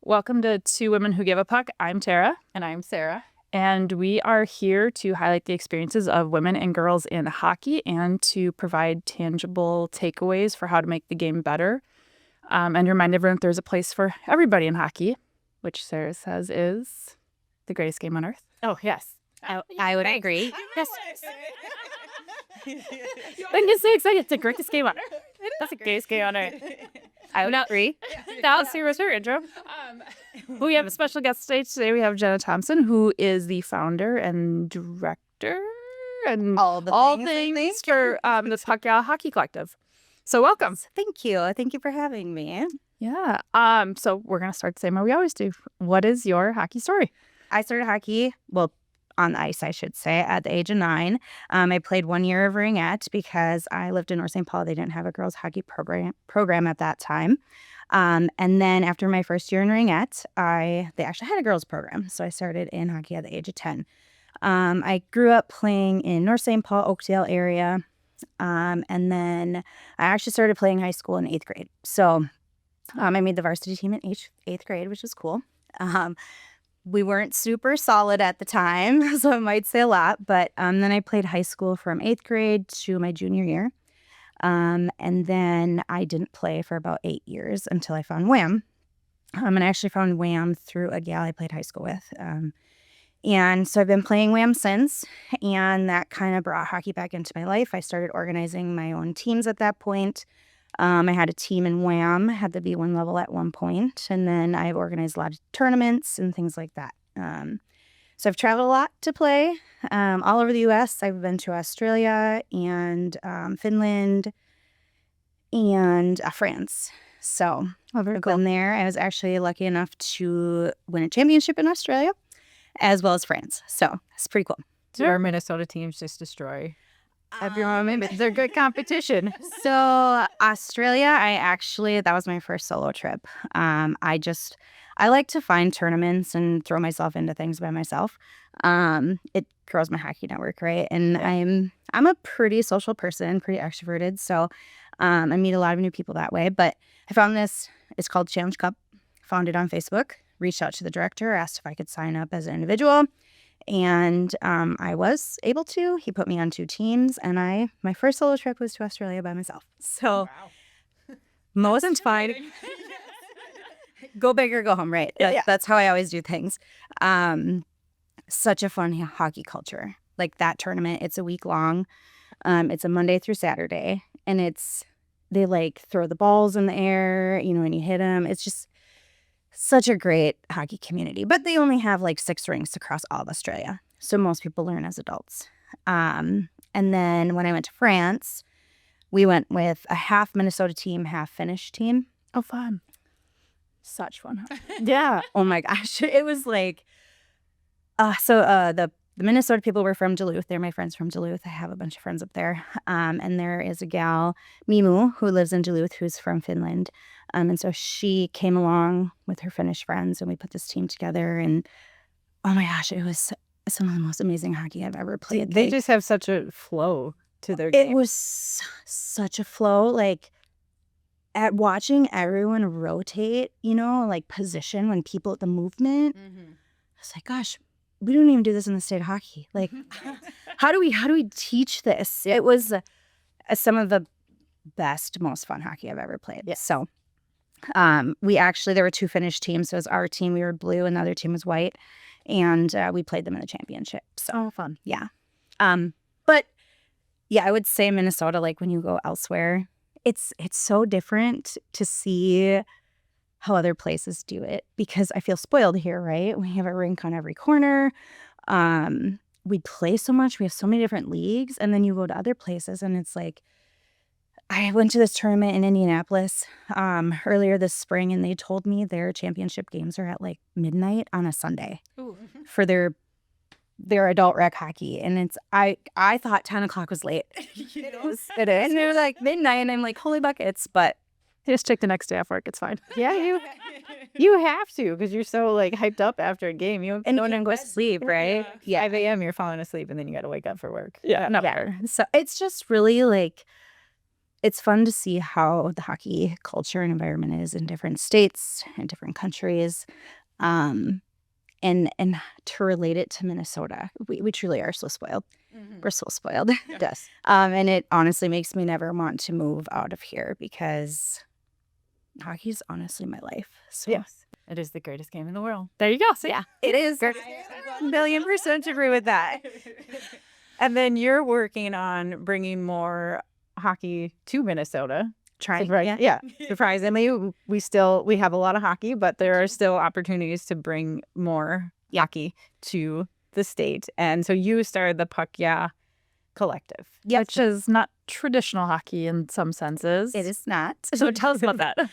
Welcome to Two Women Who Give a Puck. I'm Tera. And I'm Sarah. And we are here to highlight the experiences of women and girls in hockey and to provide tangible takeaways for how to make the game better. And remind everyone that there's a place for everybody in hockey, which Sarah says is the greatest game on earth. Oh, yes. I would agree. Yes. I'm just so excited. It's the greatest game on earth. That's the greatest game on earth. I would agree. That was Sarah's her intro. We have a special guest stage today. We have Jenna Thompson, who is the founder and director and all things for the Puck Yea Hockey Collective. So welcome. Thank you. Thank you for having me. Yeah. So we're going to start the same way we always do. What is your hockey story? I started hockey, on the ice, I should say, at the age of 9. I played 1 year of ringette because I lived in North St. Paul. They didn't have a girls' hockey program at that time. And then after my first year in ringette, they actually had a girls' program. So I started in hockey at the age of 10. I grew up playing in North St. Paul, Oakdale area. And then I actually started playing high school in 8th grade. So I made the varsity team in 8th grade, which was cool. We weren't super solid at the time, so I might say a lot. But then I played high school from 8th grade to my junior year. And then I didn't play for about 8 years until I found Wham. And I actually found Wham through a gal I played high school with. And so I've been playing Wham since, and that kind of brought hockey back into my life. I started organizing my own teams at that point. I had a team in Wham, had the B1 level at one point, and then I've organized a lot of tournaments and things like that. So I've traveled a lot to play all over the U.S. I've been to Australia and Finland and France. So I've been there. I was actually lucky enough to win a championship in Australia as well as France. So it's pretty cool. Do our Minnesota teams just destroy everyone? They're good competition. So Australia, that was my first solo trip. I like to find tournaments and throw myself into things by myself. It grows my hockey network, right? And I'm a pretty social person, pretty extroverted. So I meet a lot of new people that way. But I found this, it's called Challenge Cup. Found it on Facebook, reached out to the director, asked if I could sign up as an individual. And I was able to. He put me on 2 teams, and my first solo trip was to Australia by myself. So Mosen's fine. Go big or go home, right? Yeah. That's how I always do things. Such a fun hockey culture. Like that tournament, it's a week long. It's a Monday through Saturday, and they like throw the balls in the air, and you hit them. It's just such a great hockey community, but they only have like 6 rinks across all of Australia. So most people learn as adults. And then when I went to France, we went with a half Minnesota team, half Finnish team. Oh, fun. Such fun. Yeah. Oh my gosh. It was like, the Minnesota people were from Duluth. They're my friends from Duluth. I have a bunch of friends up there. And there is a gal, Mimu, who lives in Duluth, who's from Finland. And so she came along with her Finnish friends, and we put this team together. And oh my gosh, it was some of the most amazing hockey I've ever played. They just have such a flow to their game. It was such a flow. Like at watching everyone rotate, like position when people at the movement. Mm-hmm. I was like, gosh, we don't even do this in the state of hockey. Like, how do we teach this? It was some of the best, most fun hockey I've ever played. Yeah. So, there were 2 Finnish teams. So it was our team, we were blue, and the other team was white, and we played them in the championship. So fun. Yeah. But yeah, I would say Minnesota, like when you go elsewhere, it's so different to see how other places do it, because I feel spoiled here, right? We have a rink on every corner. We play so much. We have so many different leagues. And then you go to other places and it's like, I went to this tournament in Indianapolis earlier this spring, and they told me their championship games are at like midnight on a Sunday. Ooh. For their adult rec hockey. And I thought 10 o'clock was late. It is. And they were like midnight, and I'm like, holy buckets. But just check the next day off work. It's fine. Yeah, you have to, because you're so like hyped up after a game. You don't want to go to sleep, right? Yeah. 5 a.m. you're falling asleep, and then you got to wake up for work. Yeah. No. Yeah. So it's just really like it's fun to see how the hockey culture and environment is in different states and different countries, and to relate it to Minnesota. We truly are so spoiled. We're so spoiled. Yes. And it honestly makes me never want to move out of here because hockey is honestly my life. So Yes. It is the greatest game in the world. There you go. So yeah, it is. $1,000,000% agree with that. And then you're working on bringing more hockey to Minnesota. Trying. Right. Yeah. Surprisingly, we have a lot of hockey, but there are still opportunities to bring more hockey to the state. And so you started the Puck Yea Collective. Yep. which is not traditional hockey in some senses. It is not. So tell us about that.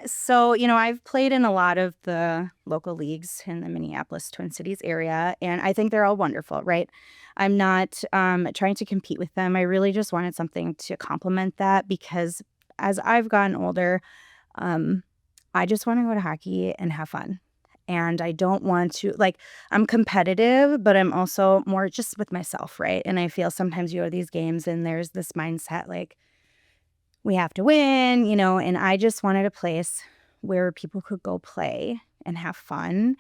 So, I've played in a lot of the local leagues in the Minneapolis Twin Cities area, and I think they're all wonderful, right? I'm not trying to compete with them. I really just wanted something to complement that because as I've gotten older, I just want to go to hockey and have fun. And I don't want to, I'm competitive, but I'm also more just with myself, right? And I feel sometimes you go to these games and there's this mindset we have to win, and I just wanted a place where people could go play and have fun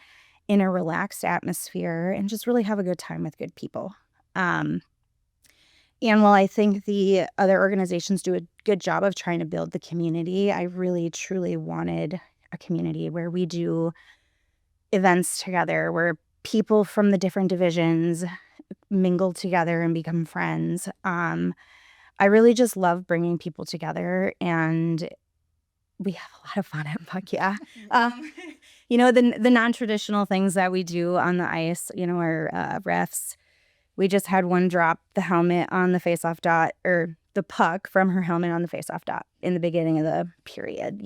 in a relaxed atmosphere and just really have a good time with good people. And while I think the other organizations do a good job of trying to build the community, I really, truly wanted a community where we do events together, where people from the different divisions mingle together and become friends. I really just love bringing people together, and we have a lot of fun at Puck Yea. The non-traditional things that we do on the ice, our refs. We just had one drop the helmet on the face-off dot, or the puck from her helmet on the face-off dot in the beginning of the period.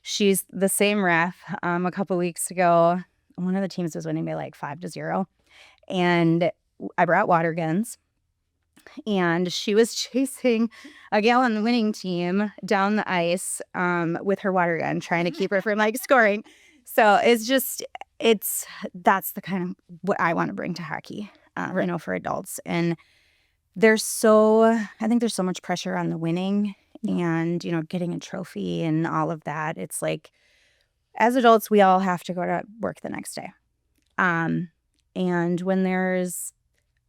She's the same ref. A couple weeks ago, one of the teams was winning by 5-0, and I brought water guns. And she was chasing a gal on the winning team down the ice with her water gun, trying to keep her from scoring. So that's the kind of what I want to bring to hockey, for adults. And I think there's so much pressure on the winning and, getting a trophy and all of that. It's as adults, we all have to go to work the next day. And when there's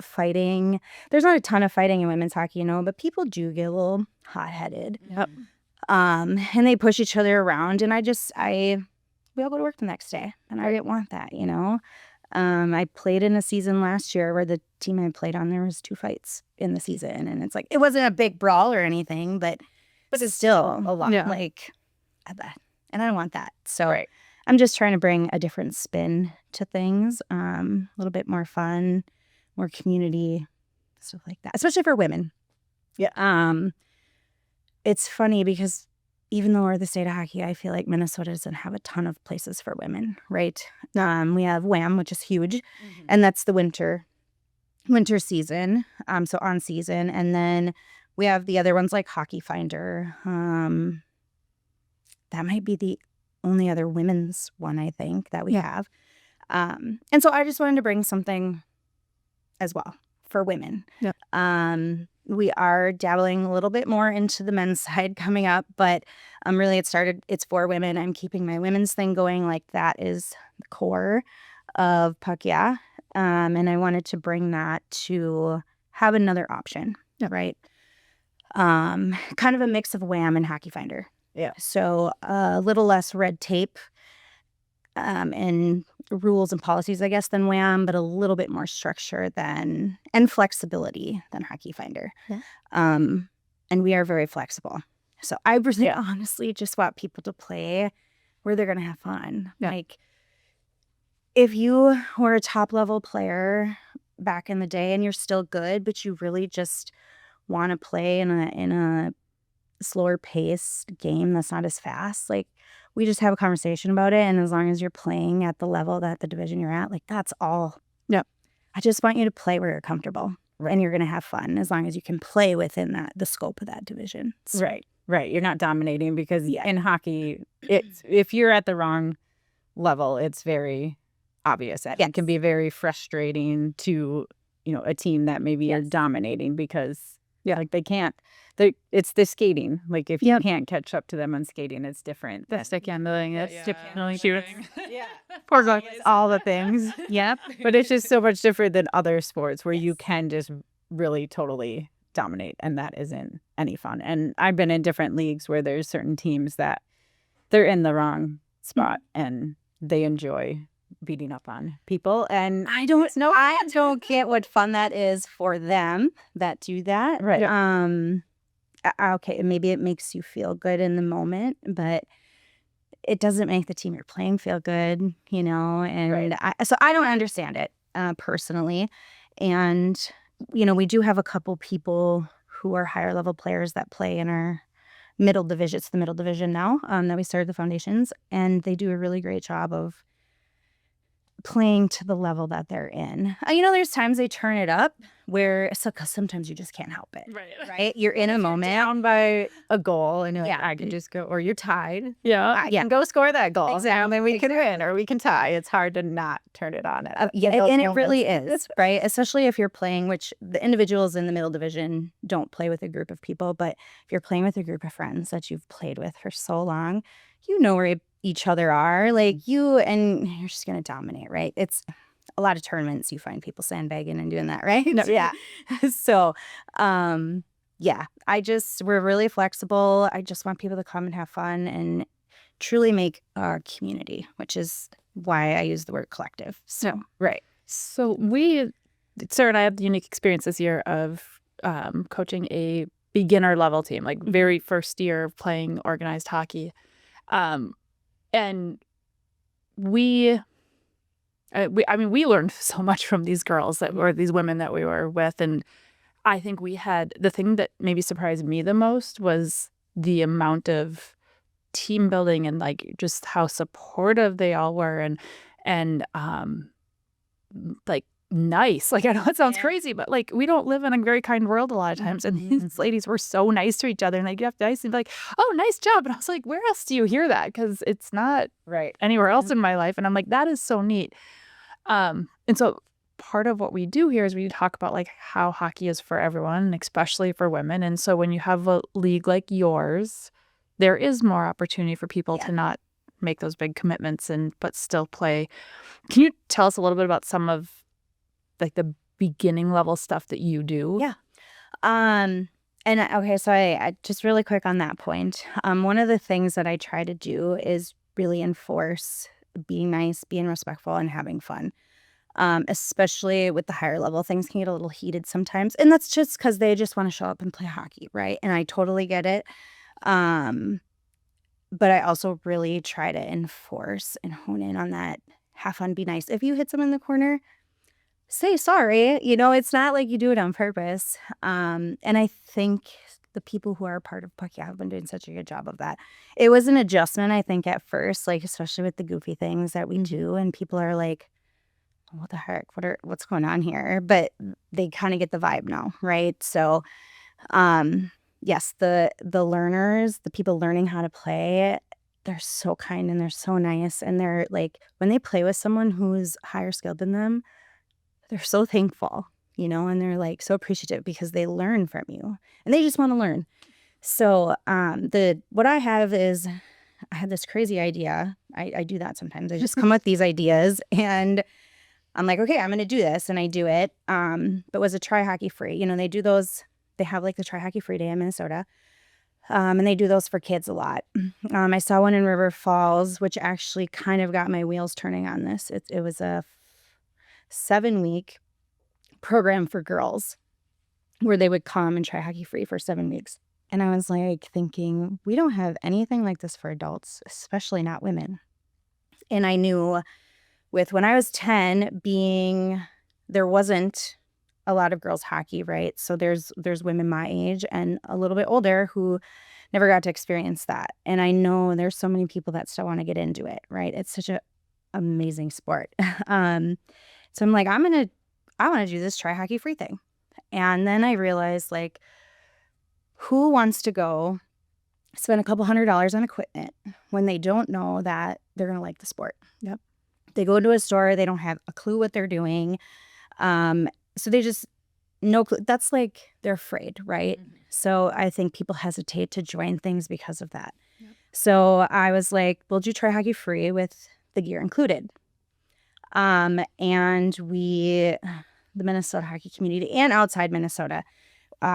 fighting, there's not a ton of fighting in women's hockey, but people do get a little hot-headed. Yep. And they push each other around, and we all go to work the next day, and I didn't want that, I played in a season last year where the team I played on, there was 2 fights in the season, and it's it wasn't a big brawl or anything, but it's still a lot. Yeah. And I don't want that. So I'm just trying to bring a different spin to things, a little bit more fun, more community, stuff like that, especially for women. Yeah. It's funny because even though we're the state of hockey, I feel like Minnesota doesn't have a ton of places for women, right? We have WHAM, which is huge, and that's the winter season, so on season. And then we have the other ones like Hockey Finder. That might be the only other women's one, I think, that we have. And so I just wanted to bring something as well for women. Yep. We are dabbling a little bit more into the men's side coming up, but really it's for women. I'm keeping my women's thing going. That is the core of Puck Yea. And I wanted to bring that to have another option, right? Kind of a mix of WHAM and Hockey Finder. Yeah. So a little less red tape and rules and policies, I guess, than WHAM, but a little bit more structure and flexibility than Hockey Finder. Yeah. And we are very flexible. So I really honestly just want people to play where they're going to have fun. Yeah. If you were a top-level player back in the day and you're still good, but you really just want to play in a slower paced game that's not as fast, we just have a conversation about it, and as long as you're playing at the level that the division you're at, that's all. Yep. I just want you to play where you're comfortable and you're going to have fun as long as you can play within the scope of that division. So, Right. You're not dominating because in hockey, if you're at the wrong level, it's very obvious. It can be very frustrating to, a team that maybe are dominating because they can't it's the skating. Like if Yep. you can't catch up to them on skating, it's different. The stick handling, it's stick handling, shooting. Poor guys, all the things. Yep. But it's just so much different than other sports where you can just really totally dominate, and that isn't any fun. And I've been in different leagues where there's certain teams that they're in the wrong spot and they enjoy beating up on people. And I don't get what fun that is for them that do that. Right. Okay, maybe it makes you feel good in the moment, but it doesn't make the team you're playing feel good, you know. And so I don't understand it personally. And you know, we do have a couple people who are higher level players that play in our middle division. It's the middle division now that we started the foundations, and they do a really great job of playing to the level that they're in. You know, there's times they turn it up where, because sometimes you just can't help it. Right? You're in a moment. down by a goal and you're like, Yeah. I can just go, or you're tied. Yeah. I can go score that goal. Exactly. And then we can win or we can tie. It's hard to not turn it on. Yeah, and it really is, right? Especially if you're playing, which the individuals in the middle division don't play with a group of people, but if you're playing with a group of friends that you've played with for so long, you know where each other are, like you're just going to dominate, right? It's a lot of tournaments you find people sandbagging and doing that, right? No, yeah. So, yeah, we're really flexible. I just want people to come and have fun and truly make our community, which is why I use the word collective. So, Right. So Sarah and I had the unique experience this year of coaching a beginner level team, like very first year of playing organized hockey. And we learned so much from these girls or these women that we were with. And I think the thing that maybe surprised me the most was the amount of team building and like just how supportive they all were and like nice. Like, I know it sounds crazy, but like we don't live in a very kind world a lot of times. And these ladies were so nice to each other, and they'd get nice and be like, "Oh, nice job." And I was like, where else do you hear that? Because it's not anywhere else in my life. And I'm like, that is so neat. And so part of what we do here is we talk about like how hockey is for everyone, and especially for women. And so when you have a league like yours, there is more opportunity for people to not make those big commitments but still play. Can you tell us a little bit about some of like the beginning level stuff that you do? Yeah. Okay, so I just really quick on that point. One of the things that I try to do is really enforce being nice, being respectful, and having fun. Especially with the higher level, things can get a little heated sometimes, and that's just because they just want to show up and play hockey, right? And I totally get it. But I also really try to enforce and hone in on that. Have fun, be nice. If you hit someone in the corner, say sorry. You know, it's not like you do it on purpose. And I think the people who are a part of Puck Yea have been doing such a good job of that. It was an adjustment, I think, at first, like especially with the goofy things that we do, and people are like, what the heck? What's going on here? But they kind of get the vibe now, right? So, yes, the learners, the people learning how to play, they're so kind and they're so nice, and they're like, when they play with someone who's higher skilled than them, they're so thankful, you know, and they're like so appreciative because they learn from you and they just want to learn. So, what I have is I had this crazy idea. I do that sometimes. I just come with these ideas and I'm like, okay, I'm going to do this, and I do it. But was a try hockey free. You know, they do those. They have like the try hockey free day in Minnesota, and they do those for kids a lot. I saw one in River Falls, which actually kind of got my wheels turning on this. It was a 7-week program for girls where they would come and try hockey free for 7 weeks. And I was like thinking, we don't have anything like this for adults, especially not women. And I knew with when I was 10 there wasn't a lot of girls hockey, right? So there's women my age and a little bit older who never got to experience that. And I know there's so many people that still want to get into it, right? It's such an amazing sport. So I'm like, I want to do this try hockey free thing. And then I realized, like, who wants to go spend a couple $100s on equipment when they don't know that they're going to like the sport? Yep. They go to a store, they don't have a clue what they're doing. So they just no clue. That's like, they're afraid, right? Mm-hmm. So I think people hesitate to join things because of that. Yep. So I was like, we'll do try hockey free with the gear included. And the Minnesota hockey community and outside Minnesota,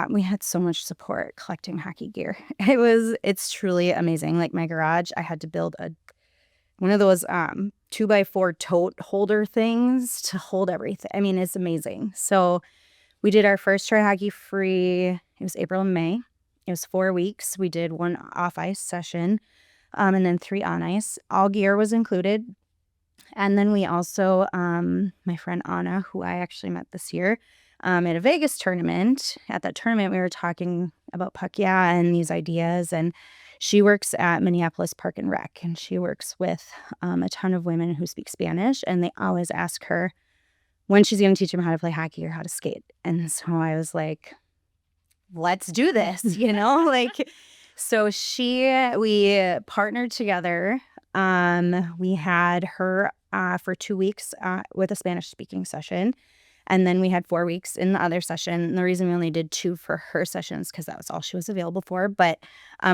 we had so much support collecting hockey gear. It's truly amazing. Like my garage, I had to build one of those 2x4 tote holder things to hold everything. I mean, it's amazing. So we did our first try hockey free. It was April and May. It was 4 weeks. We did 1 off ice session, and then 3 on ice. All gear was included. And then we also, my friend Anna, who I actually met this year, at a Vegas tournament. At that tournament, we were talking about Puck Yea and these ideas. And she works at Minneapolis Park and Rec, and she works with a ton of women who speak Spanish. And they always ask her when she's going to teach them how to play hockey or how to skate. And so I was like, let's do this, so we partnered together. We had her for 2 weeks with a Spanish speaking session. And then we had 4 weeks in the other session. And the reason we only did 2 for her sessions because that was all she was available for. But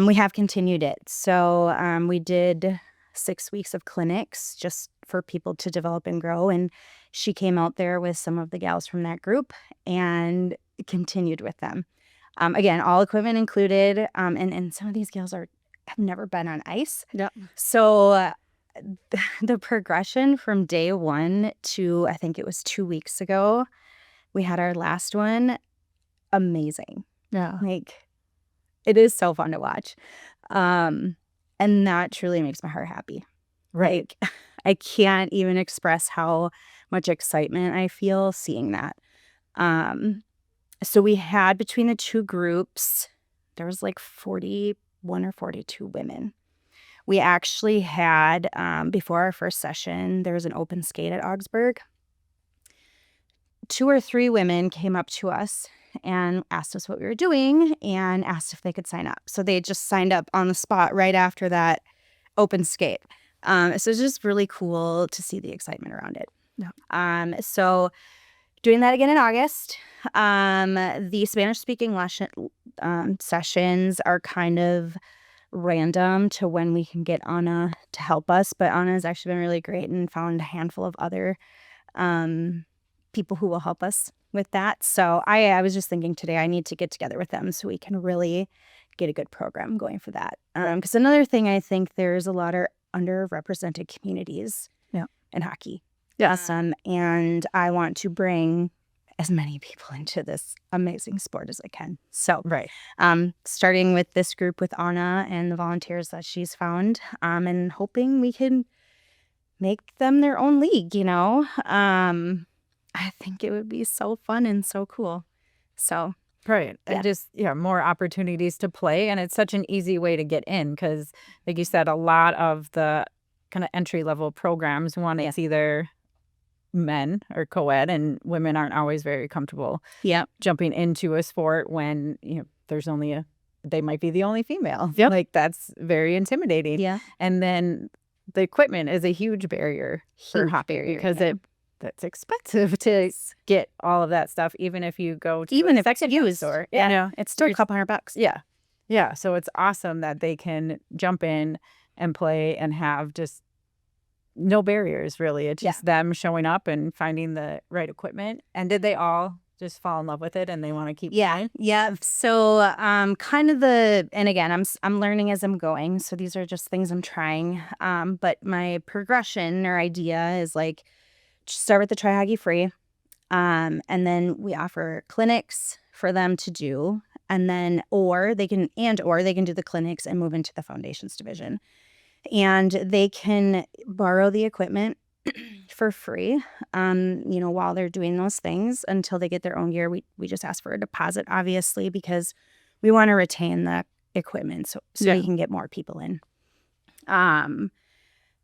we have continued it. So we did 6 weeks of clinics just for people to develop and grow. And she came out there with some of the gals from that group and continued with them. Again, all equipment included. And some of these gals have never been on ice. Yeah. So the progression from day 1 to, I think it was 2 weeks ago, we had our last one. Amazing. Yeah. It is so fun to watch. And that truly makes my heart happy. Right. I can't even express how much excitement I feel seeing that. So we had between the 2 groups, there was 41 or 42 women. We actually had, before our first session, there was an open skate at Augsburg. 2 or 3 women came up to us and asked us what we were doing and asked if they could sign up. So they just signed up on the spot right after that open skate. So it's just really cool to see the excitement around it. Yeah. So doing that again in August. The Spanish-speaking sessions are kind of random to when we can get Anna to help us, but Anna has actually been really great and found a handful of other people who will help us with that. So I was just thinking today I need to get together with them so we can really get a good program going for that. Because another thing, I think there's a lot of underrepresented communities in hockey. Yes. And I want to bring as many people into this amazing sport as I can. So Right. Starting with this group with Anna and the volunteers that she's found, and hoping we can make them their own league, I think it would be so fun and so cool. So Right. Yeah. And just, more opportunities to play. And it's such an easy way to get in because, like you said, a lot of the kind of entry-level programs, one is either men or co-ed, and women aren't always very comfortable jumping into a sport when, there's only they might be the only female. Yep. That's very intimidating. Yeah. And then the equipment is a huge barrier for hockey because that's expensive to get all of that stuff, even if you go to Even a if it's second-hand used. store. It's still a couple $100. Yeah. So it's awesome that they can jump in and play and have just no barriers, really. It's just them showing up and finding the right equipment. And did they all just fall in love with it and they want to keep playing? Yeah. So kind of and again, I'm learning as I'm going. So these are just things I'm trying. But my progression or idea is start with the try hockey free. And then we offer clinics for them to do. And then or they can do the clinics and move into the foundations division. And they can borrow the equipment for free, while they're doing those things until they get their own gear. We just ask for a deposit, obviously, because we want to retain the equipment so we can get more people in.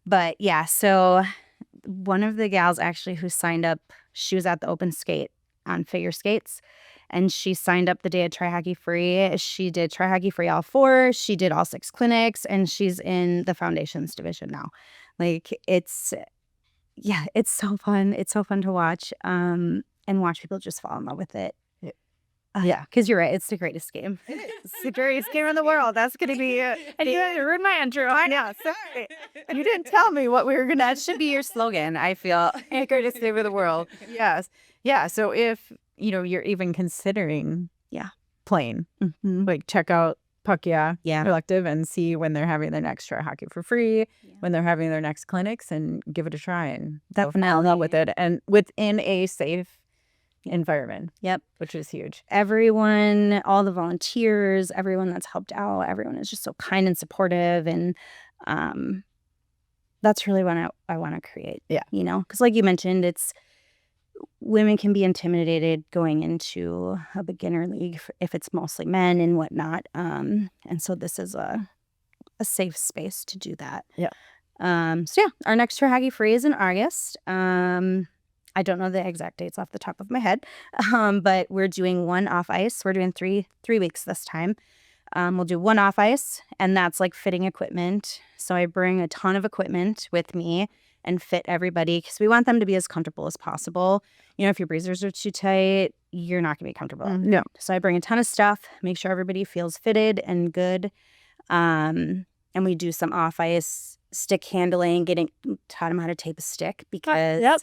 But yeah, so one of the gals actually who signed up, she was at the open skate on figure skates. And she signed up the day of Try Hockey Free. She did Try Hockey Free all 4. She did all 6 clinics, and she's in the foundations division now. It's so fun. It's so fun to watch, and watch people just fall in love with it. Yeah. Because you're right. It's the greatest game. It's the greatest game in the world. That's going to be And you ruined my intro. I know. sorry. You didn't tell me what we were going to. That should be your slogan, I feel. Greatest game of the world. Yes. Yeah. So if, you're even considering playing, Mm-hmm. like check out Puck Yea Yeah. Collective and see when they're having their next Try Hockey for free, when they're having their next clinics, and give it a try and go fall in love with it, and within a safe environment. Yep. Which is huge. Everyone, all the volunteers, everyone that's helped out, everyone is just so kind and supportive. And that's really what I want to create. Yeah. Because like you mentioned, women can be intimidated going into a beginner league if it's mostly men and whatnot. And so this is a safe space to do that. Yeah. So our next Try Hockey Free is in August. I don't know the exact dates off the top of my head, but we're doing one off ice. We're doing three weeks this time. We'll do one off ice, and that's like fitting equipment. So I bring a ton of equipment with me and fit everybody because we want them to be as comfortable as possible. If your breezers are too tight, you're not going to be comfortable. No. So I bring a ton of stuff, make sure everybody feels fitted and good. And we do some off ice stick handling, taught them how to tape a stick because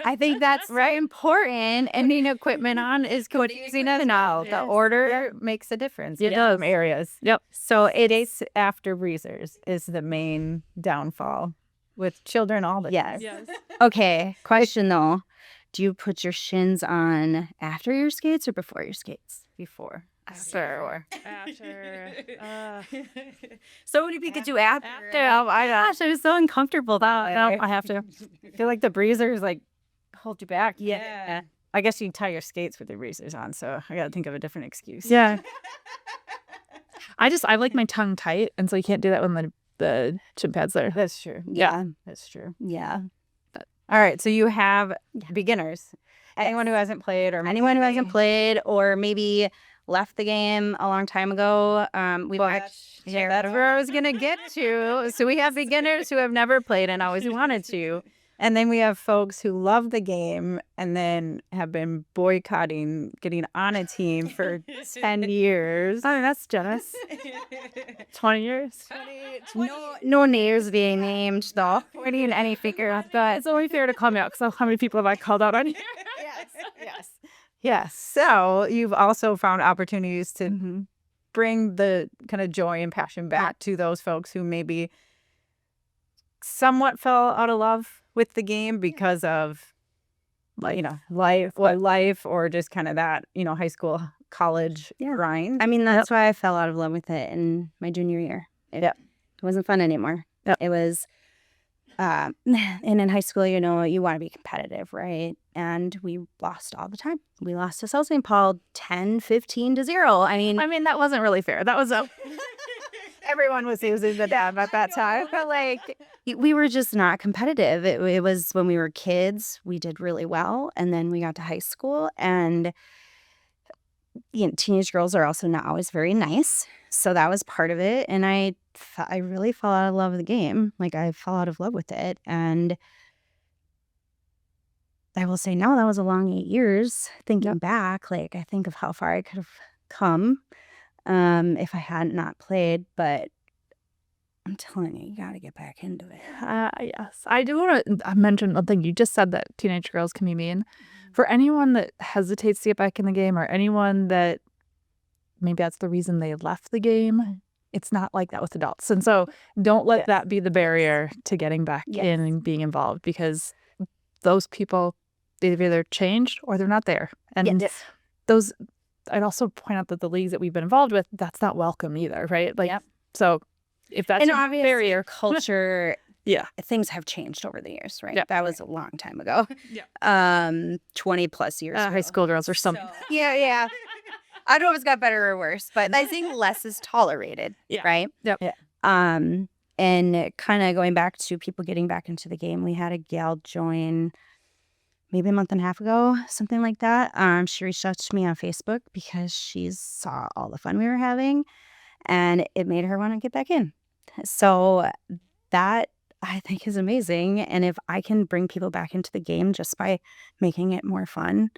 I think that's very important. And needing equipment on is confusing us now. The order makes a difference in does. some areas. Yep. So days after breezers is the main downfall with children all the time. Yes. Okay. Question though. Do you put your shins on after your skates or before your skates? Before. After. So many people do after. Oh my gosh, I was so uncomfortable that I have to. I feel like the breezers hold you back. Yeah. I guess you tie your skates with your breezers on, so I got to think of a different excuse. Yeah. I like my tongue tight, and so you can't do that when the shin pad's there. That's true. Yeah. That's true. Yeah. All right, so you have beginners. Anyone who hasn't played or maybe left the game a long time ago. That's where I was going to get to. So we have beginners who have never played and always wanted to. And then we have folks who love the game and then have been boycotting getting on a team for 10 years. I mean, that's generous. 20 years. No names being named, though. Pointing in any figure. But it's only fair to call me out because how many people have I called out on here? Yes. So you've also found opportunities to bring the kind of joy and passion back to those folks who maybe somewhat fell out of love with the game because of, life or just kind of that, high school, college grind. I mean, that's why I fell out of love with it in my junior year. It wasn't fun anymore. It was, and in high school, you want to be competitive, right? And we lost all the time. We lost to South St. Paul 10-15-0. I mean, that wasn't really fair. That was Everyone was using the dab at that time. But we were just not competitive. It was when we were kids, we did really well. And then we got to high school and teenage girls are also not always very nice. So that was part of it. And I really fell out of love with the game. I fell out of love with it. And I will say now that was a long 8 years. Thinking back, I think of how far I could have come if I had not played. But I'm telling you, you got to get back into it. Yes. I do want to mention one thing. You just said that teenage girls can be mean. For anyone that hesitates to get back in the game or anyone that maybe that's the reason they left the game, it's not like that with adults. And so don't let that be the barrier to getting back in and being involved because those people, they've either changed or they're not there. And those, I'd also point out that the leagues that we've been involved with, that's not welcome either, right? So if that's a barrier, culture, things have changed over the years, right? Yeah. That was a long time ago. 20 plus years ago. high school girls or something. Yeah. I don't know if it's got better or worse, but I think less is tolerated, right? Yep. Yeah. And kind of going back to people getting back into the game, we had a gal join maybe a month and a half ago, something like that. She reached out to me on Facebook because she saw all the fun we were having, and it made her want to get back in. So that I think is amazing. And if I can bring people back into the game just by making it more fun,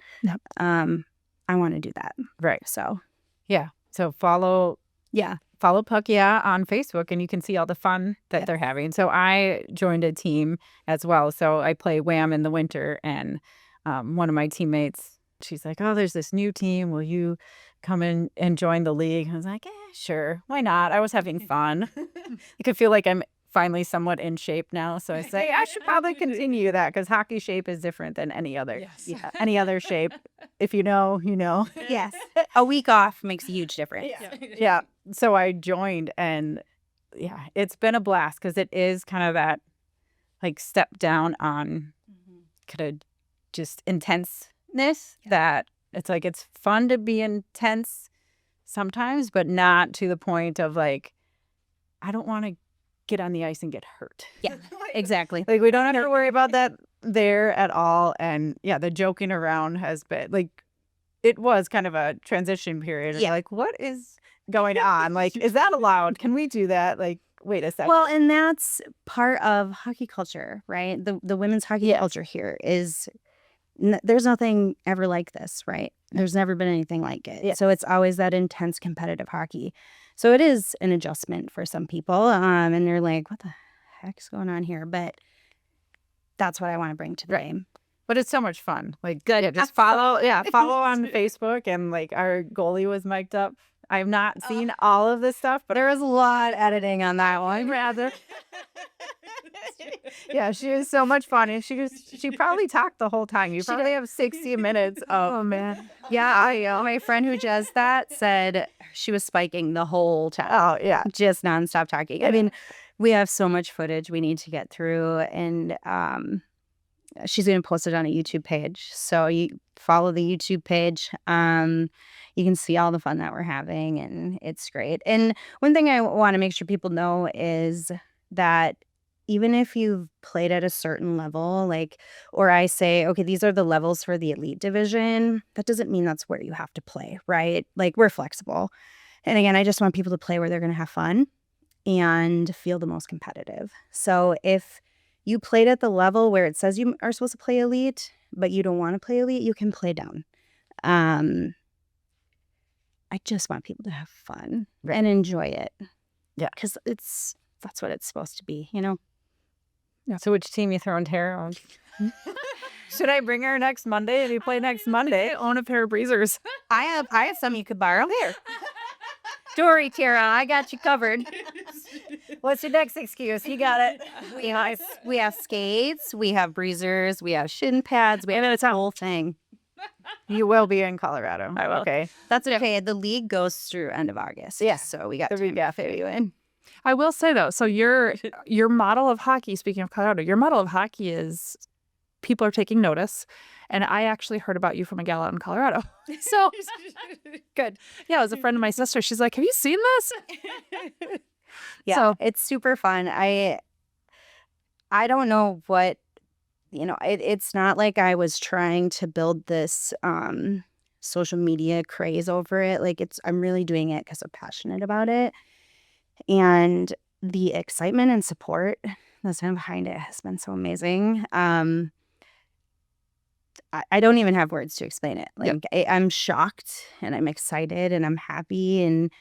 I want to do that. Right. So Yeah. So follow Puck Yea on Facebook, and you can see all the fun that they're having. So I joined a team as well. So I play Wham in the winter, and one of my teammates, she's like, "Oh, there's this new team. Will you come in and join the league?" I was like, sure, why not? I was having fun. I could feel like I'm finally somewhat in shape now. So I say I should probably continue that, because hockey shape is different than any other. Yes. Yeah, any other shape. If you know, you know. yes, a week off makes a huge difference. Yeah. So I joined, and yeah, it's been a blast, because it is kind of that like step down on kind of just intenseness that it's like it's fun to be intense sometimes, but not to the point of like, I don't want to get on the ice and get hurt. Yeah, exactly. Like we don't have to worry about that there at all. And yeah, the joking around has been like, it was kind of a transition period. Yeah. Like, what is going on? Like, is that allowed? Can we do that? Like, wait a second. Well, and that's part of hockey culture, right? The women's hockey culture here is there's nothing ever like this, right? There's never been anything like it. Yeah. So it's always that intense competitive hockey. So it is an adjustment for some people. And they're like, what the heck's going on here? But that's what I want to bring to the game. But it's so much fun. Like, good. Yeah, just follow on Facebook. And like our goalie was mic'd up. I've not seen all of this stuff, but There was a lot of editing on that one. rather. Yeah, she was so much fun. And she probably talked the whole time. You probably have 60 minutes of. Oh, man. Yeah, my friend who does that said she was spiking the whole time. Oh, yeah. Just nonstop talking. I mean, we have so much footage we need to get through, and she's going to post it on a YouTube page. So you follow the YouTube page. You can see all the fun that we're having, and it's great. And one thing I want to make sure people know is that even if you've played at a certain level, like, or I say, okay, these are the levels for the elite division, that doesn't mean that's where you have to play, right? Like, we're flexible. And again, I just want people to play where they're going to have fun and feel the most competitive. So if you played at the level where it says you are supposed to play elite, but you don't want to play elite, you can play down. I just want people to have fun and enjoy it. Yeah. Because that's what it's supposed to be, you know? Yeah. So which team you throwing Tera on? Should I bring her next Monday? If you play next Monday, own a pair of breezers. I have some you could borrow. Here. Dory, Tera, I got you covered. What's your next excuse? You got it. We have skates, we have breezers, we have shin pads, we have the whole thing. You will be in Colorado. I will. Okay. That's okay. The league goes through end of August. Yeah. So we got The time week to fit you in. I will say though, so your model of hockey, speaking of Colorado, your model of hockey is people are taking notice. And I actually heard about you from a gal out in Colorado. So good. Yeah, it was a friend of my sister. She's like, have you seen this? Yeah. So it's super fun. I don't know what, it's not like I was trying to build this social media craze over it. Like I'm really doing it because I'm passionate about it. And the excitement and support that's been behind it has been so amazing. I don't even have words to explain it. Like I'm shocked and I'm excited and I'm happy. And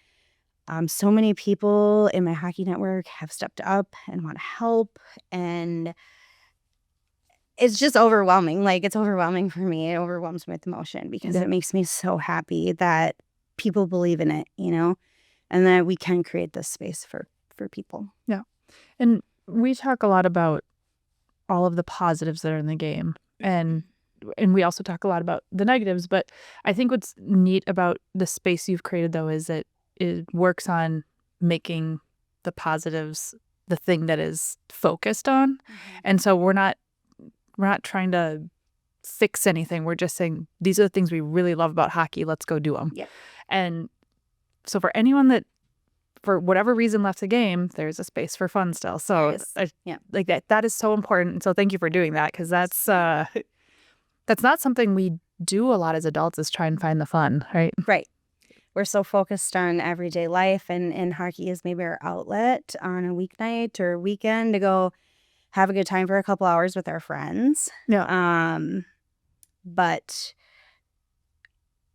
so many people in my hockey network have stepped up and want to help. And it's just overwhelming. Like it's overwhelming for me. It overwhelms me with emotion because it makes me so happy that people believe in it, and that we can create this space for people. Yeah. And we talk a lot about all of the positives that are in the game. And we also talk a lot about the negatives. But I think what's neat about the space you've created, though, is that it works on making the positives the thing that is focused on. Mm-hmm. And so we're not trying to fix anything. We're just saying these are the things we really love about hockey. Let's go do them. Yep. And so for anyone that, for whatever reason, left the game, there's a space for fun still. So like that is so important. So thank you for doing that, because that's not something we do a lot as adults, is try and find the fun, right? Right. We're so focused on everyday life, and hockey is maybe our outlet on a weeknight or weekend to go have a good time for a couple hours with our friends. Yeah. But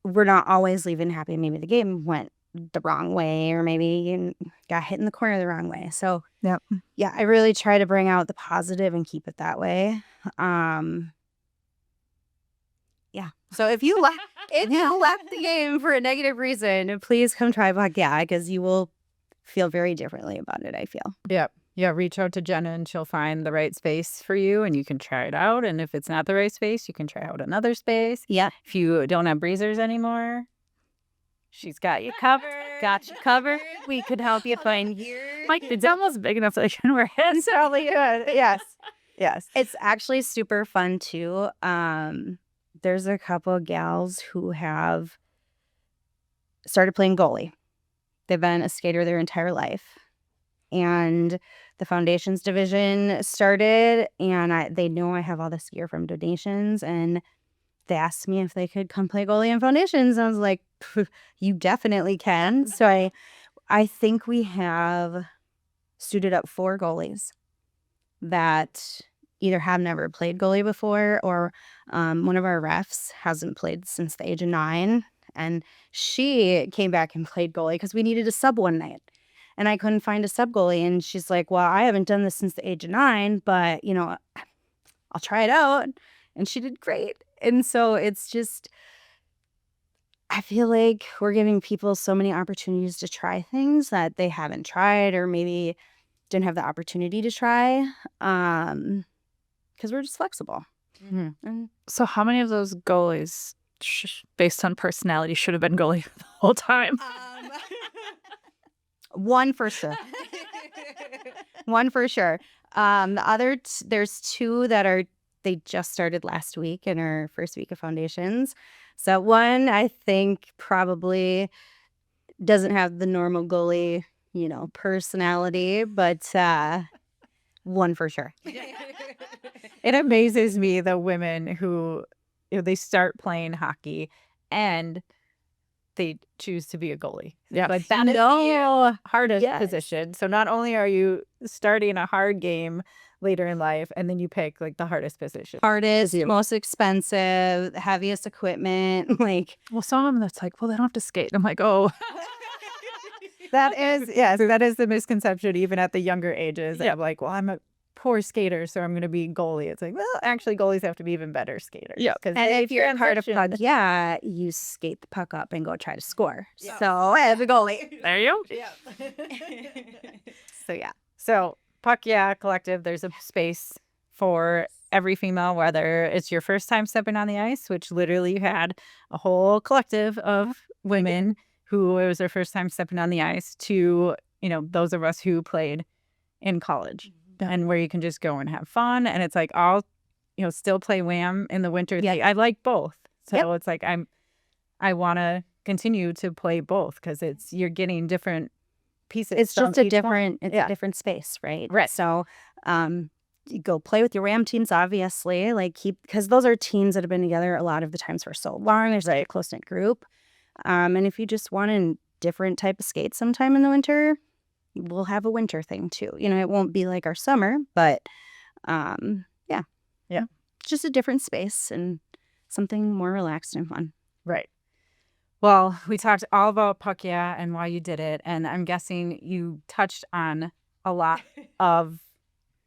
we're not always leaving happy. Maybe the game went the wrong way, or maybe you got hit in the corner the wrong way. So Yep. yeah, I really try to bring out the positive and keep it that way. Yeah. So if you left the game for a negative reason, please come try Puck Yea, because you will feel very differently about it, I feel. Yep. Yeah, reach out to Jenna and she'll find the right space for you and you can try it out. And if it's not the right space, you can try out another space. Yeah. If you don't have breezers anymore, she's got you covered. Got you covered. We could help you find yours. Mike, it's almost big enough that I can wear it. Probably good. Yes. Yes. It's actually super fun too. There's a couple of gals who have started playing goalie. They've been a skater their entire life. And the foundations division started, and they know I have all this gear from donations, and they asked me if they could come play goalie in foundations. I was like, you definitely can. So I think we have suited up 4 goalies that either have never played goalie before, or one of our refs hasn't played since the age of 9. And she came back and played goalie because we needed a sub one night. And I couldn't find a sub goalie. And she's like, well, I haven't done this since the age of 9, but, I'll try it out. And she did great. And so it's just, I feel like we're giving people so many opportunities to try things that they haven't tried, or maybe didn't have the opportunity to try, because we're just flexible. Mm-hmm. And So how many of those goalies, based on personality, should have been goalie the whole time? one for sure. One for sure. The other, there's 2 that they just started last week in our first week of foundations. So one, I think, probably doesn't have the normal goalie, personality, but one for sure. It amazes me, the women who they start playing hockey and they choose to be a goalie. Yeah. Like that is the hardest Yes. position. So not only are you starting a hard game later in life, and then you pick like the hardest position. Hardest, most expensive, heaviest equipment. Like, Well, some of them that's like, well, they don't have to skate. I'm like, oh, That is, yes, that is the misconception even at the younger ages. Yeah. Of like, well, I'm a poor skater, so I'm going to be goalie. It's like, well, actually, goalies have to be even better skaters. Yeah. 'Cause and they if you're part of transition. Puck Yea, you skate the puck up and go try to score. So as a goalie. there you go. So yeah. So, Puck Yea Collective, there's a space for every female, whether it's your first time stepping on the ice, which literally you had a whole collective of women who it was their first time stepping on the ice, to, those of us who played in college, and where you can just go and have fun. And it's like, I'll, still play Wham in the winter. Yeah. I like both. So Yep. it's like, I want to continue to play both, because you're getting different pieces. It's from just a each one. different, it's Yeah. a different space, right? Right. So, you go play with your Ram teams, obviously, because those are teams that have been together a lot of the times for so long. There's like a close knit group. And if you just want a different type of skate sometime in the winter, we'll have a winter thing too. It won't be like our summer, but yeah. Yeah. It's just a different space and something more relaxed and fun. Right. Well, we talked all about Puck Yea and why you did it. And I'm guessing you touched on a lot of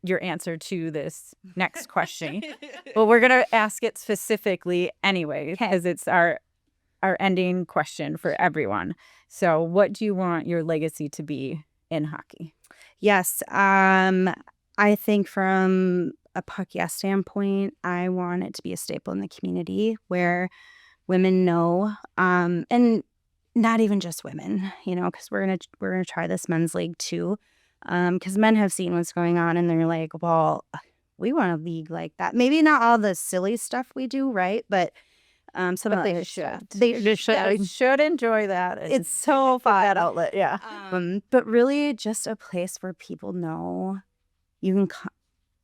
your answer to this next question. But we're going to ask it specifically anyway, because it's our ending question for everyone. So what do you want your legacy to be in hockey? Yes. I think from a Puck Yea standpoint, I want it to be a staple in the community where women know, and not even just women, because we're gonna try this men's league too, because men have seen what's going on and they're like, well, we want a league like that. Maybe not all the silly stuff we do, right? But some of they the should. They should enjoy that. It's so fun. that outlet. Yeah. But really just a place where people know you can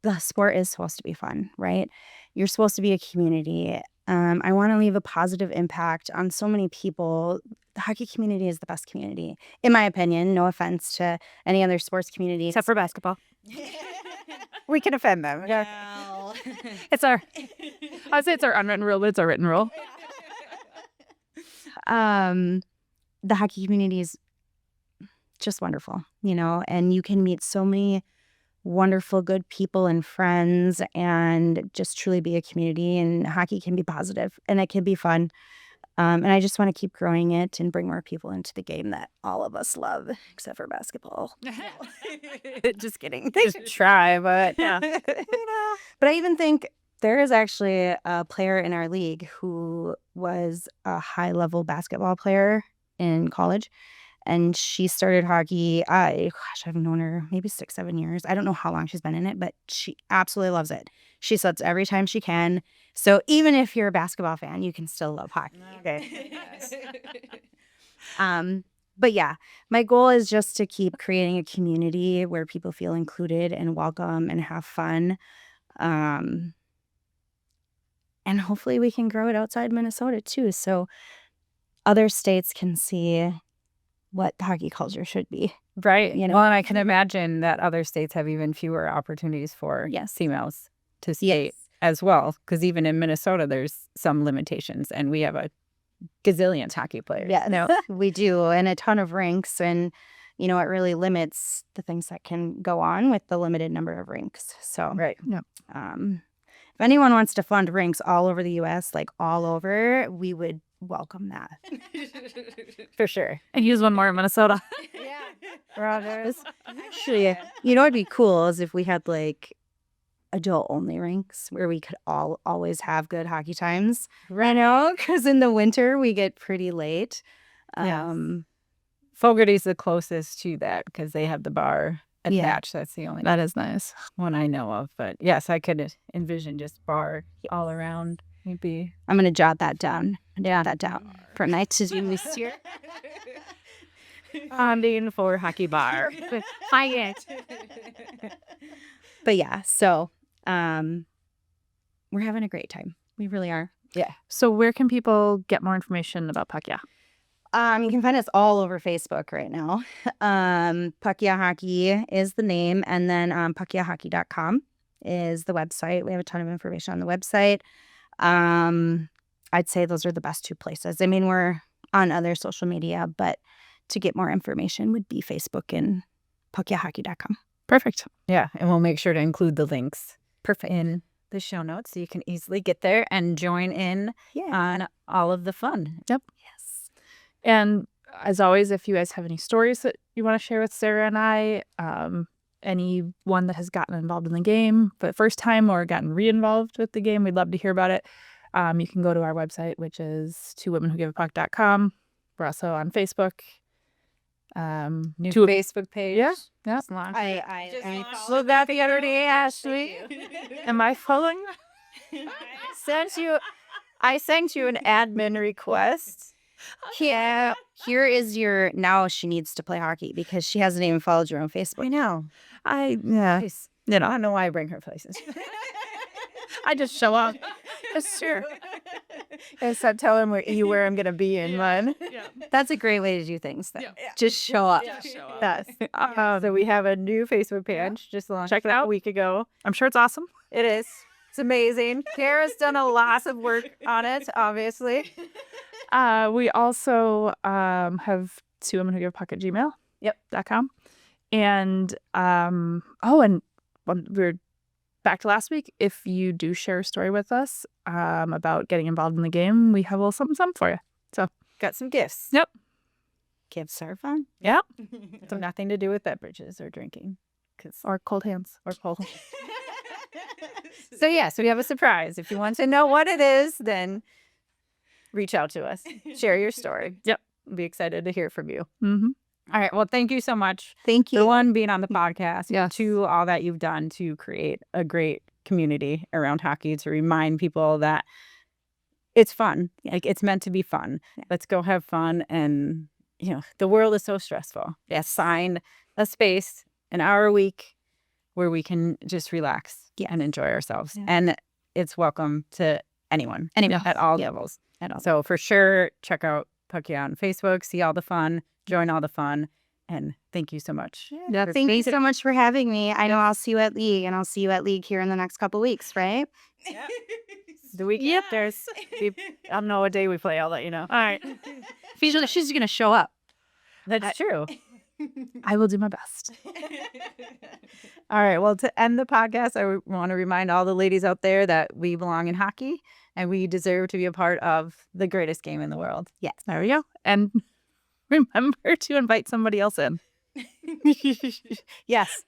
the sport is supposed to be fun, right? You're supposed to be a community. I want to leave a positive impact on so many people. The hockey community is the best community, in my opinion. No offense to any other sports community. Except for basketball. We can offend them. Yeah. It's our, I'd say it's our unwritten rule, but it's our written rule. The hockey community is just wonderful, and you can meet so many wonderful, good people and friends and just truly be a community. And hockey can be positive and it can be fun. And I just want to keep growing it and bring more people into the game that all of us love, except for basketball. Just kidding. They should try, but yeah. But I even think there is actually a player in our league who was a high-level basketball player in college. And she started hockey. I've known her maybe 6-7 years. I don't know how long she's been in it, but she absolutely loves it. She subs every time she can. So even if you're a basketball fan, you can still love hockey. Okay. But yeah, my goal is just to keep creating a community where people feel included and welcome and have fun. And hopefully we can grow it outside Minnesota too. So other states can see what hockey culture should be. Right. Well, and I can imagine that other states have even fewer opportunities for females to skate as well. Because even in Minnesota, there's some limitations, and we have a gazillion hockey players. Yeah, no, we do, and a ton of rinks, and it really limits the things that can go on with the limited number of rinks. So, right. Yeah. If anyone wants to fund rinks all over the U.S., like all over, we would welcome that. For sure. And use one more in Minnesota. Rogers. Actually, what'd be cool is if we had like adult only rinks where we could always have good hockey times. Right. Because in the winter we get pretty late. Fogarty's the closest to that because they have the bar attached. That's the only That is nice. one I know of. But yes, I could envision just bar all around. Maybe I'm gonna jot that down. That down for night to do this year. Bonding for hockey bar. But yeah, so we're having a great time. We really are. Yeah. So where can people get more information about Puck Yea? You can find us all over Facebook right now. Puck Yea Hockey is the name, and then puckyeahockey.com is the website. We have a ton of information on the website. I'd say those are the best two places. I mean, we're on other social media, but to get more information would be Facebook and puckyeahockey.com. Perfect. Yeah, and we'll make sure to include the links in the show notes so you can easily get there and join in on all of the fun. Yep. Yes. And as always, if you guys have any stories that you want to share with Sarah and I, anyone that has gotten involved in the game for the first time or gotten re-involved with the game, we'd love to hear about it. You can go to our website, which is twowomenwhogiveapuck.com. We're also on Facebook. New Facebook page. Yeah. I followed that the other day, Ashley. Am I following? I sent you an admin request. Yeah, here is your. Now she needs to play hockey because she hasn't even followed your own Facebook. I know. I don't know why I bring her places. I just show up. Sure. I stop telling where I'm gonna be in one. Yeah. That's a great way to do things. Then. Yeah. Just show up. Yes. So we have a new Facebook page just launched Check it out a week ago. I'm sure it's awesome. It is. It's amazing. Tara's done a lot of work on it, obviously. We also have twowomenwhogiveapuck@gmail.com. Yep. And and we're back to last week. If you do share a story with us about getting involved in the game, we have a little something for you. So Got some gifts. Yep. Gifts are fun. Yeah. So nothing to do with beverages or drinking. Or cold hands. Or cold. So we have a surprise. If you want to know what it is, then reach out to us. Share your story. Yep. We'll be excited to hear from you. Mm-hmm. All right. Well, thank you so much. Thank you. For one, being on the podcast. Yes. Two, all that you've done to create a great community around hockey, to remind people that it's fun. Like, it's meant to be fun. Yeah. Let's go have fun. And, the world is so stressful. Find a space, an hour a week, where we can just relax and enjoy ourselves. Yeah. And it's welcome to anyone at all levels. At all. So for sure, check out Puck Yea on Facebook, see all the fun, join all the fun, And thank you so much. Yeah, Thank you so much for having me. I know I'll see you at League, and I'll see you at League here in the next couple weeks, right? The week Yep. there's I don't know what day we play. I'll let you know. All right. She's going to show up. That's true. I will do my best. All right. Well, to end the podcast, I want to remind all the ladies out there that we belong in hockey and we deserve to be a part of the greatest game in the world. Yes. There we go. And remember to invite somebody else in. Yes.